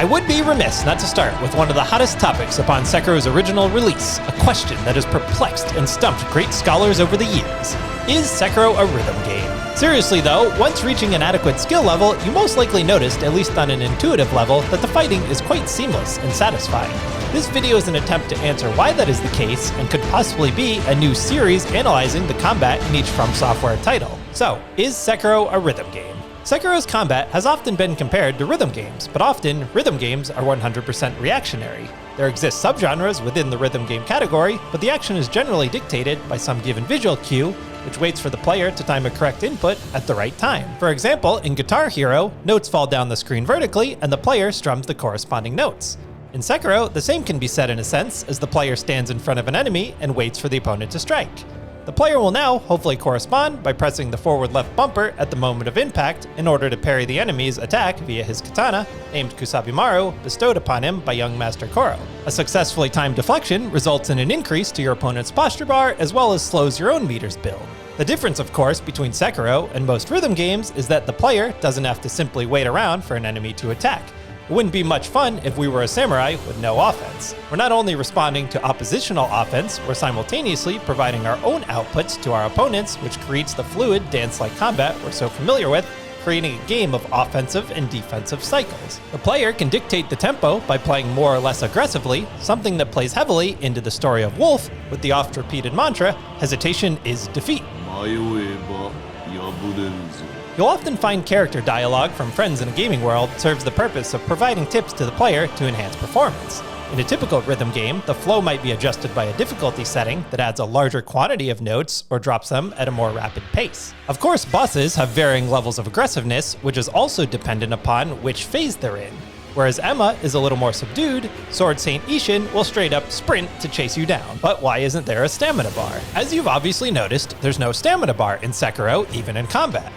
I would be remiss not to start with one of the hottest topics upon Sekiro's original release, a question that has perplexed and stumped great scholars over the years. Is Sekiro a rhythm game? Seriously though, once reaching an adequate skill level, you most likely noticed, at least on an intuitive level, that the fighting is quite seamless and satisfying. This video is an attempt to answer why that is the case, and could possibly be a new series analyzing the combat in each FromSoftware title. So, is Sekiro a rhythm game? Sekiro's combat has often been compared to rhythm games, but often, rhythm games are 100% reactionary. There exist subgenres within the rhythm game category, but the action is generally dictated by some given visual cue, which waits for the player to time a correct input at the right time. For example, in Guitar Hero, notes fall down the screen vertically, and the player strums the corresponding notes. In Sekiro, the same can be said in a sense, as the player stands in front of an enemy and waits for the opponent to strike. The player will now hopefully correspond by pressing the forward left bumper at the moment of impact in order to parry the enemy's attack via his katana, named Kusabimaru, bestowed upon him by young Master Koro. A successfully timed deflection results in an increase to your opponent's posture bar, as well as slows your own meter's build. The difference, of course, between Sekiro and most rhythm games is that the player doesn't have to simply wait around for an enemy to attack. It wouldn't be much fun if we were a samurai with no offense. We're not only responding to oppositional offense, we're simultaneously providing our own outputs to our opponents, which creates the fluid dance-like combat we're so familiar with, creating a game of offensive and defensive cycles. The player can dictate the tempo by playing more or less aggressively, something that plays heavily into the story of Wolf with the oft-repeated mantra, hesitation is defeat. You'll often find character dialogue from friends in a gaming world serves the purpose of providing tips to the player to enhance performance. In a typical rhythm game, the flow might be adjusted by a difficulty setting that adds a larger quantity of notes or drops them at a more rapid pace. Of course, bosses have varying levels of aggressiveness, which is also dependent upon which phase they're in. Whereas Emma is a little more subdued, Sword Saint Ishin will straight up sprint to chase you down. But why isn't there a stamina bar? As you've obviously noticed, there's no stamina bar in Sekiro, even in combat.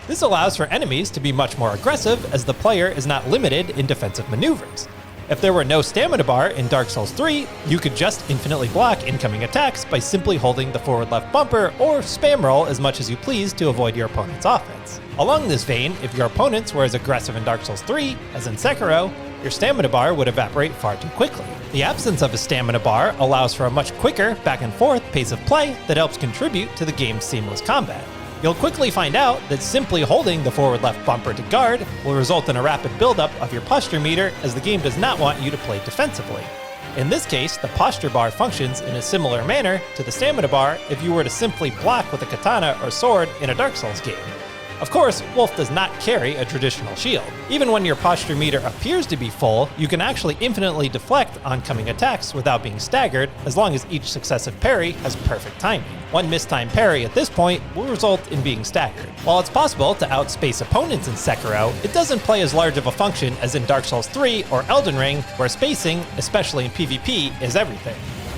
This allows for enemies to be much more aggressive, as the player is not limited in defensive maneuvers. If there were no stamina bar in Dark Souls 3, you could just infinitely block incoming attacks by simply holding the forward left bumper or spam roll as much as you please to avoid your opponent's offense. Along this vein, if your opponents were as aggressive in Dark Souls 3 as in Sekiro, your stamina bar would evaporate far too quickly. The absence of a stamina bar allows for a much quicker back and forth pace of play that helps contribute to the game's seamless combat. You'll quickly find out that simply holding the forward left bumper to guard will result in a rapid buildup of your posture meter, as the game does not want you to play defensively. In this case, the posture bar functions in a similar manner to the stamina bar if you were to simply block with a katana or sword in a Dark Souls game. Of course, Wolf does not carry a traditional shield. Even when your posture meter appears to be full, you can actually infinitely deflect oncoming attacks without being staggered, as long as each successive parry has perfect timing. One mistimed parry at this point will result in being staggered. While it's possible to outspace opponents in Sekiro, it doesn't play as large of a function as in Dark Souls 3 or Elden Ring, where spacing, especially in PvP, is everything.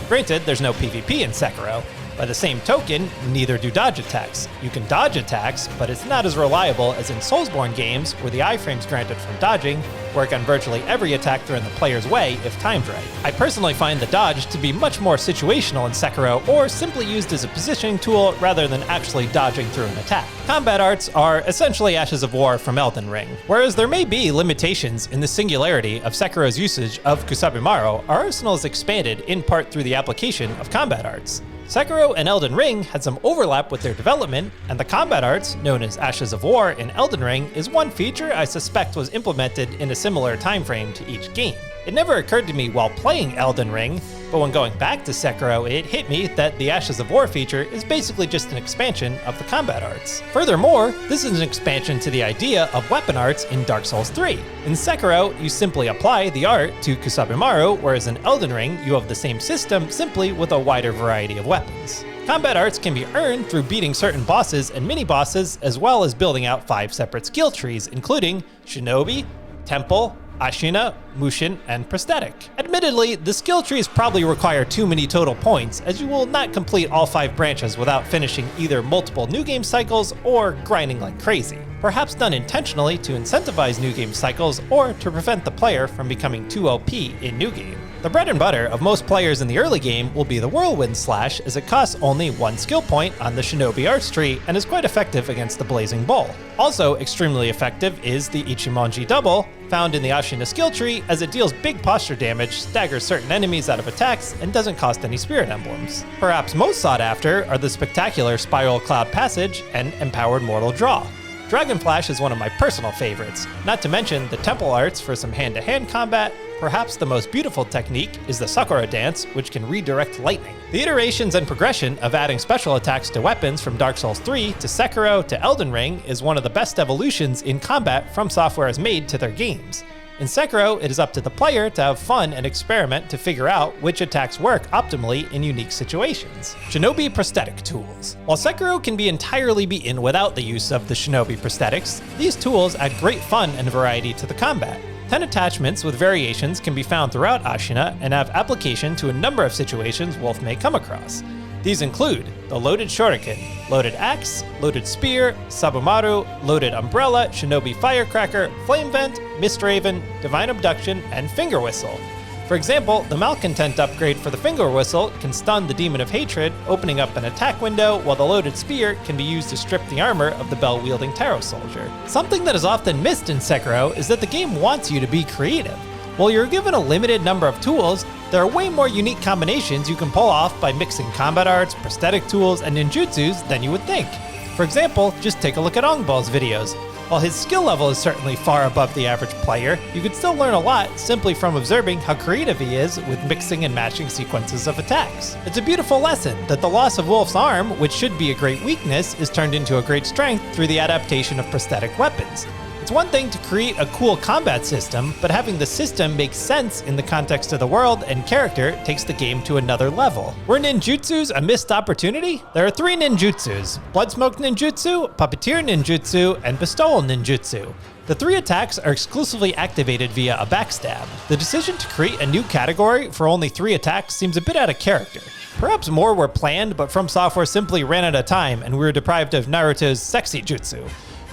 Granted, there's no PvP in Sekiro. By the same token, neither do dodge attacks. You can dodge attacks, but it's not as reliable as in Soulsborne games, where the iframes granted from dodging work on virtually every attack thrown in the player's way if timed right. I personally find the dodge to be much more situational in Sekiro, or simply used as a positioning tool rather than actually dodging through an attack. Combat arts are essentially Ashes of War from Elden Ring. Whereas there may be limitations in the singularity of Sekiro's usage of Kusabimaru, our arsenal is expanded in part through the application of combat arts. Sekiro and Elden Ring had some overlap with their development, and the combat arts, known as Ashes of War in Elden Ring, is one feature I suspect was implemented in a similar time frame to each game. It never occurred to me while playing Elden Ring, but when going back to Sekiro, it hit me that the Ashes of War feature is basically just an expansion of the combat arts. Furthermore, this is an expansion to the idea of weapon arts in Dark Souls 3. In Sekiro, you simply apply the art to Kusabimaru, whereas in Elden Ring, you have the same system, simply with a wider variety of weapons. Combat arts can be earned through beating certain bosses and mini-bosses, as well as building out 5 separate skill trees, including Shinobi, Temple, Ashina, Mushin, and Prosthetic. Admittedly, the skill trees probably require too many total points, as you will not complete all 5 branches without finishing either multiple new game cycles or grinding like crazy. Perhaps done intentionally to incentivize new game cycles or to prevent the player from becoming too OP in new game. The bread and butter of most players in the early game will be the Whirlwind Slash, as it costs only 1 skill point on the Shinobi Arts tree and is quite effective against the Blazing Bowl. Also extremely effective is the Ichimonji Double, found in the Ashina skill tree, as it deals big posture damage, staggers certain enemies out of attacks, and doesn't cost any spirit emblems. Perhaps most sought after are the spectacular Spiral Cloud Passage and Empowered Mortal Draw. Dragon Flash is one of my personal favorites, not to mention the Temple Arts for some hand-to-hand combat. Perhaps the most beautiful technique is the Sakura Dance, which can redirect lightning. The iterations and progression of adding special attacks to weapons from Dark Souls 3 to Sekiro to Elden Ring is one of the best evolutions in combat FromSoftware has made to their games. In Sekiro, it is up to the player to have fun and experiment to figure out which attacks work optimally in unique situations. Shinobi Prosthetic Tools. While Sekiro can be entirely beaten without the use of the Shinobi prosthetics, these tools add great fun and variety to the combat. 10 attachments with variations can be found throughout Ashina and have application to a number of situations Wolf may come across. These include the Loaded Shuriken, Loaded Axe, Loaded Spear, Sabumaru, Loaded Umbrella, Shinobi Firecracker, Flame Vent, Mist Raven, Divine Abduction, and Finger Whistle. For example, the Malcontent upgrade for the Finger Whistle can stun the Demon of Hatred, opening up an attack window, while the Loaded Spear can be used to strip the armor of the bell-wielding Taro Soldier. Something that is often missed in Sekiro is that the game wants you to be creative. While you're given a limited number of tools, there are way more unique combinations you can pull off by mixing combat arts, prosthetic tools, and ninjutsus than you would think. For example, just take a look at Ongball's videos. While his skill level is certainly far above the average player, you could still learn a lot simply from observing how creative he is with mixing and matching sequences of attacks. It's a beautiful lesson that the loss of Wolf's arm, which should be a great weakness, is turned into a great strength through the adaptation of prosthetic weapons. It's one thing to create a cool combat system, but having the system make sense in the context of the world and character takes the game to another level. Were ninjutsus a missed opportunity? There are 3 ninjutsus: Bloodsmoke Ninjutsu, Puppeteer Ninjutsu, and Bestowal Ninjutsu. The 3 attacks are exclusively activated via a backstab. The decision to create a new category for only 3 attacks seems a bit out of character. Perhaps more were planned, but FromSoftware simply ran out of time and we were deprived of Naruto's Sexy Jutsu.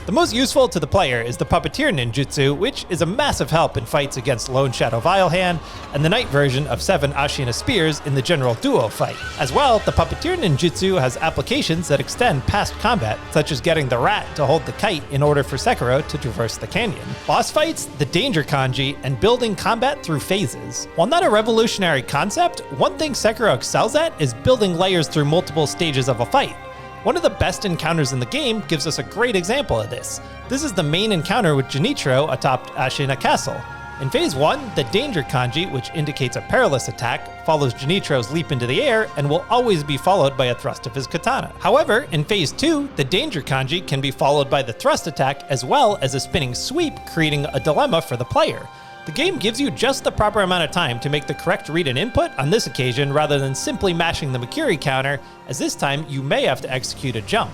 The most useful to the player is the Puppeteer Ninjutsu, which is a massive help in fights against Lone Shadow Vilehand, and the Knight version of 7 Ashina Spears in the general duo fight. As well, the Puppeteer Ninjutsu has applications that extend past combat, such as getting the rat to hold the kite in order for Sekiro to traverse the canyon. Boss fights, the Danger Kanji, and building combat through phases. While not a revolutionary concept, one thing Sekiro excels at is building layers through multiple stages of a fight. One of the best encounters in the game gives us a great example of this. This is the main encounter with Genichiro atop Ashina Castle. In Phase 1, the Danger Kanji, which indicates a perilous attack, follows Genichiro's leap into the air and will always be followed by a thrust of his katana. However, in Phase 2, the Danger Kanji can be followed by the thrust attack as well as a spinning sweep, creating a dilemma for the player. The game gives you just the proper amount of time to make the correct read and input on this occasion rather than simply mashing the Makiri counter, as this time you may have to execute a jump.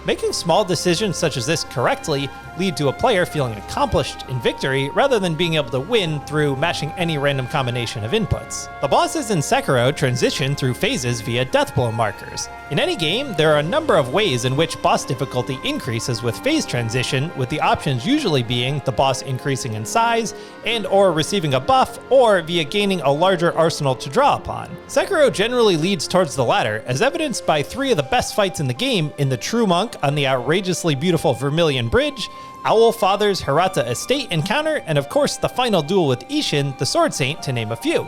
Making small decisions such as this correctly lead to a player feeling accomplished in victory rather than being able to win through mashing any random combination of inputs. The bosses in Sekiro transition through phases via deathblow markers. In any game, there are a number of ways in which boss difficulty increases with phase transition, with the options usually being the boss increasing in size and/or receiving a buff, or via gaining a larger arsenal to draw upon. Sekiro generally leads towards the latter, as evidenced by 3 of the best fights in the game in the True Monk on the outrageously beautiful Vermilion Bridge, Owl Father's Hirata Estate encounter, and of course the final duel with Ishin, the Sword Saint, to name a few.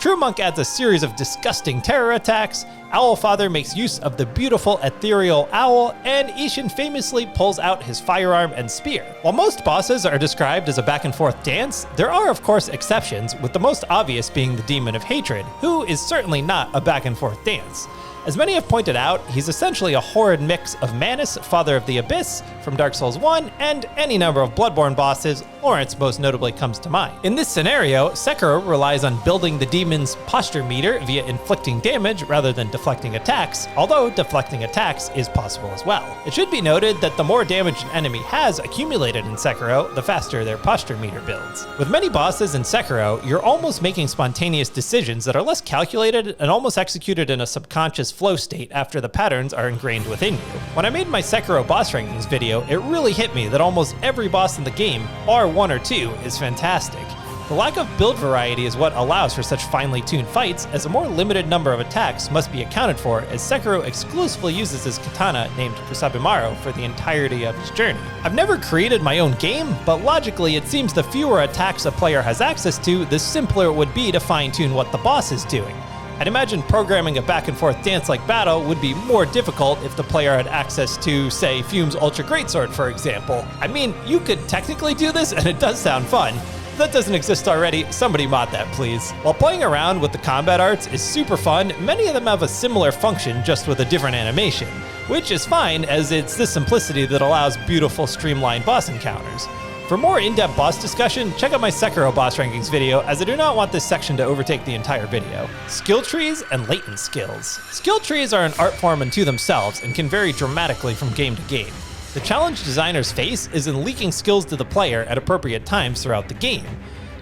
True Monk adds a series of disgusting terror attacks, Owl Father makes use of the beautiful ethereal owl, and Ishin famously pulls out his firearm and spear. While most bosses are described as a back-and-forth dance, there are of course exceptions, with the most obvious being the Demon of Hatred, who is certainly not a back-and-forth dance. As many have pointed out, he's essentially a horrid mix of Manus, Father of the Abyss, from Dark Souls 1, and any number of Bloodborne bosses. Lawrence most notably comes to mind. In this scenario, Sekiro relies on building the demon's posture meter via inflicting damage rather than deflecting attacks, although deflecting attacks is possible as well. It should be noted that the more damage an enemy has accumulated in Sekiro, the faster their posture meter builds. With many bosses in Sekiro, you're almost making spontaneous decisions that are less calculated and almost executed in a subconscious flow state after the patterns are ingrained within you. When I made my Sekiro boss rankings video, it really hit me that almost every boss in the game, bar 1 or 2, is fantastic. The lack of build variety is what allows for such finely tuned fights, as a more limited number of attacks must be accounted for, as Sekiro exclusively uses his katana named Kusabimaru for the entirety of his journey. I've never created my own game, but logically it seems the fewer attacks a player has access to, the simpler it would be to fine-tune what the boss is doing. I'd imagine programming a back-and-forth dance-like battle would be more difficult if the player had access to, say, Fume's Ultra Greatsword, for example. I mean, you could technically do this, and it does sound fun. If that doesn't exist already, somebody mod that, please. While playing around with the combat arts is super fun, many of them have a similar function, just with a different animation, which is fine, as it's this simplicity that allows beautiful, streamlined boss encounters. For more in-depth boss discussion, check out my Sekiro boss rankings video, as I do not want this section to overtake the entire video. Skill trees and latent skills. Skill trees are an art form unto themselves and can vary dramatically from game to game. The challenge designers face is in leaking skills to the player at appropriate times throughout the game.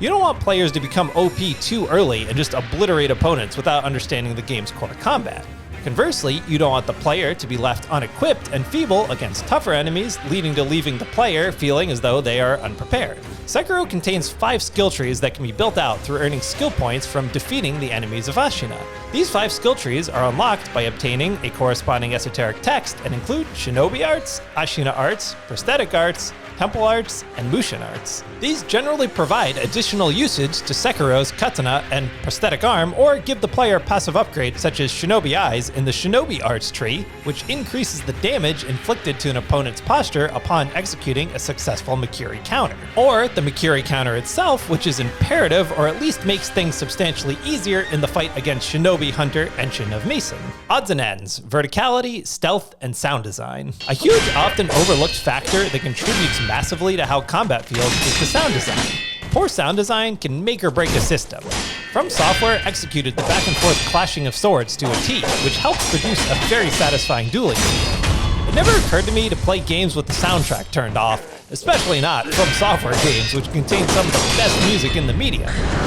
You don't want players to become OP too early and just obliterate opponents without understanding the game's core combat. Conversely, you don't want the player to be left unequipped and feeble against tougher enemies, leading to leaving the player feeling as though they are unprepared. Sekiro contains 5 skill trees that can be built out through earning skill points from defeating the enemies of Ashina. These 5 skill trees are unlocked by obtaining a corresponding esoteric text and include shinobi arts, Ashina arts, prosthetic arts, temple arts, and Mushin arts. These generally provide additional usage to Sekiro's katana and prosthetic arm, or give the player passive upgrades such as shinobi eyes in the shinobi arts tree, which increases the damage inflicted to an opponent's posture upon executing a successful Mikiri counter. Or the Mikiri counter itself, which is imperative or at least makes things substantially easier in the fight against Shinobi Hunter Enshin of Mason. Odds and ends, verticality, stealth, and sound design. A huge, often overlooked factor that contributes massively to how combat feels is the sound design. Poor sound design can make or break a system. FromSoftware executed the back and forth clashing of swords to a T, which helps produce a very satisfying dueling scene. It never occurred to me to play games with the soundtrack turned off, especially not FromSoftware games, which contain some of the best music in the media.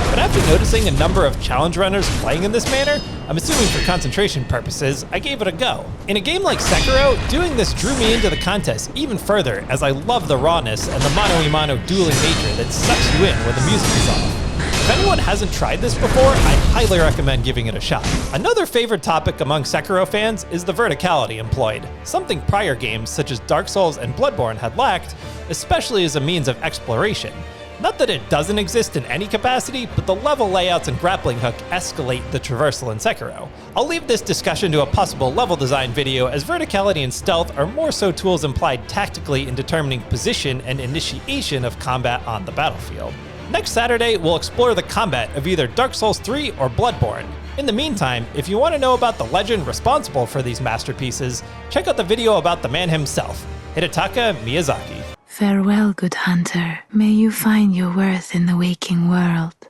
But after noticing a number of challenge runners playing in this manner, I'm assuming for concentration purposes, I gave it a go. In a game like Sekiro, doing this drew me into the contest even further, as I love the rawness and the mano-a-mano dueling nature that sucks you in when the music is off. If anyone hasn't tried this before, I highly recommend giving it a shot. Another favorite topic among Sekiro fans is the verticality employed, something prior games such as Dark Souls and Bloodborne had lacked, especially as a means of exploration. Not that it doesn't exist in any capacity, but the level layouts and grappling hook escalate the traversal in Sekiro. I'll leave this discussion to a possible level design video, as verticality and stealth are more so tools employed tactically in determining position and initiation of combat on the battlefield. Next Saturday, we'll explore the combat of either Dark Souls 3 or Bloodborne. In the meantime, if you want to know about the legend responsible for these masterpieces, check out the video about the man himself, Hidetaka Miyazaki. Farewell, good hunter. May you find your worth in the waking world.